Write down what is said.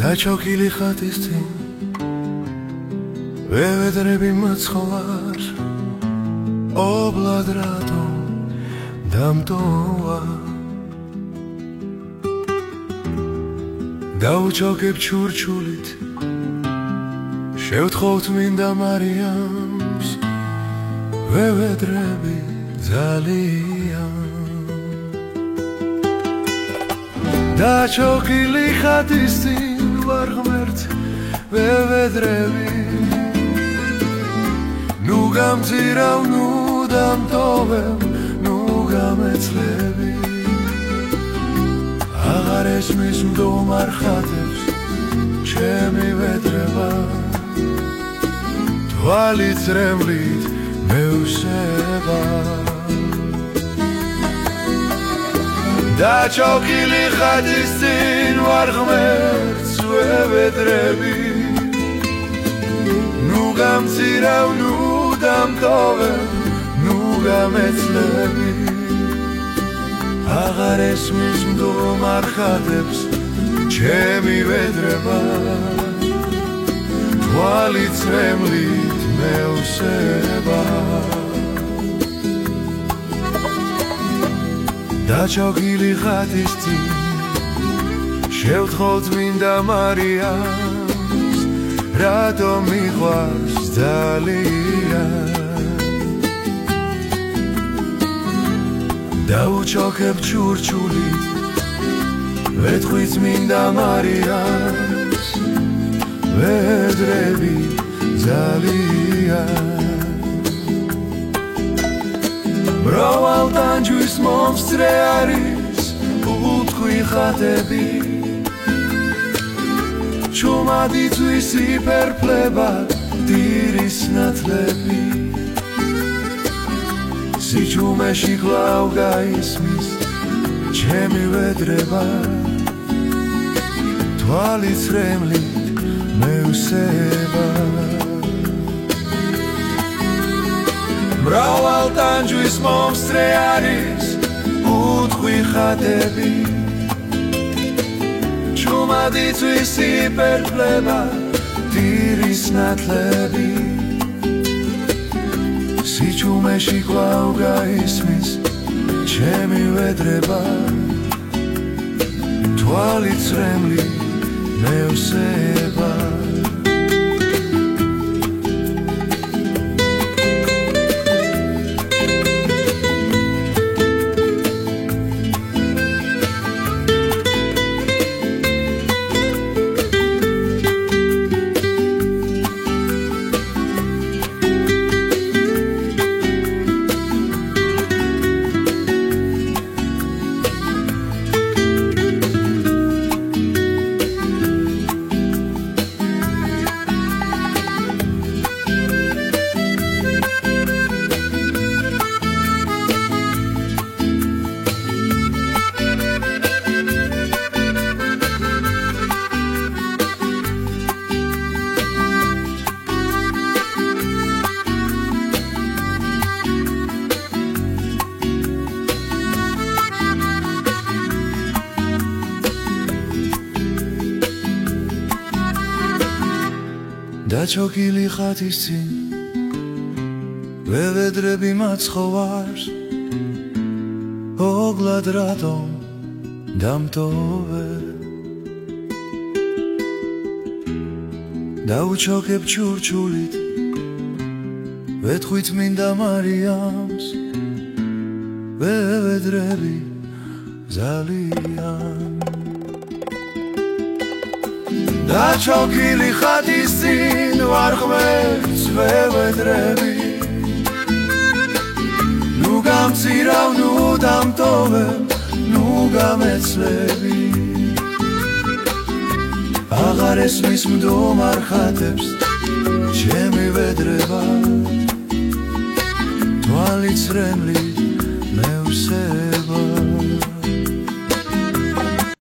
დაჩოქილი ხატის წინ ვევედრები მაცხოვარს ობლად რატომ დამტოვა დავუჩოქებ ჩურჩულით შევთხოვთ მინდა მარიამს ვევედრები ძალიან დაჩოქილი ხატის წინ ვარ ღმერთ ვევედრები ნუ გამძირავ ნუ დამტოვებ ნუ გამეცლები აღარ ესმის მდგომარ ხატებს ჩემი ვედრება თვალით წრემლით მევსება დაჩოქილი ხატის წინ ვარ ღმერთს ვევედრები ნუ გამძირავ ნუ დამტოვებ ნუ გამეცლები აღარ ესმის მდგომარ ხატებს ჩემი ვედრება თვალით წრემლით მევსება დაჩოქილი ხატის წინ შევთხოვთ მინდა მარიამს რატომ მიყვარს ძალიან დავუჩოქებ ჩურჩულით ვეთქვით მინდა მარიამს ვედრები ძალიან მრავალ ტანჯვის მომსწრე არის უთხვი ხატები ჩუმად იწვის იფერფლებად დირის ნათლები სიჩუმეში კვლავ გაისმის ჩემი ვედრება თვალით წრემლით მევსება მრავალ ტანჯვის მომსწრე არის უთხვი ხატები ჩუმად იწვის იფერფლებად დირის ნათლები სიჩუმეში კვლავ გაისმის ჩემი ვედრება თვალით წრემლით მევსება დაჩოქილი ხატის წინ ვევედრები მაცხოვარს ოგლად რატომ დამტოვე დავუჩოქებ ჩურჩულით ვეთქვით მინდა მარიამს ვევედრები ძალიან დაჩოქილი ხატის წინ ვარ ღმერთს ვევედრები ნუ გამძირავ ნუ დამტოვებ ნუ გამეცლები აღარ ესმის მდგომარ ხატებს ჩემი ვედრება თვალით წრემლით მევსება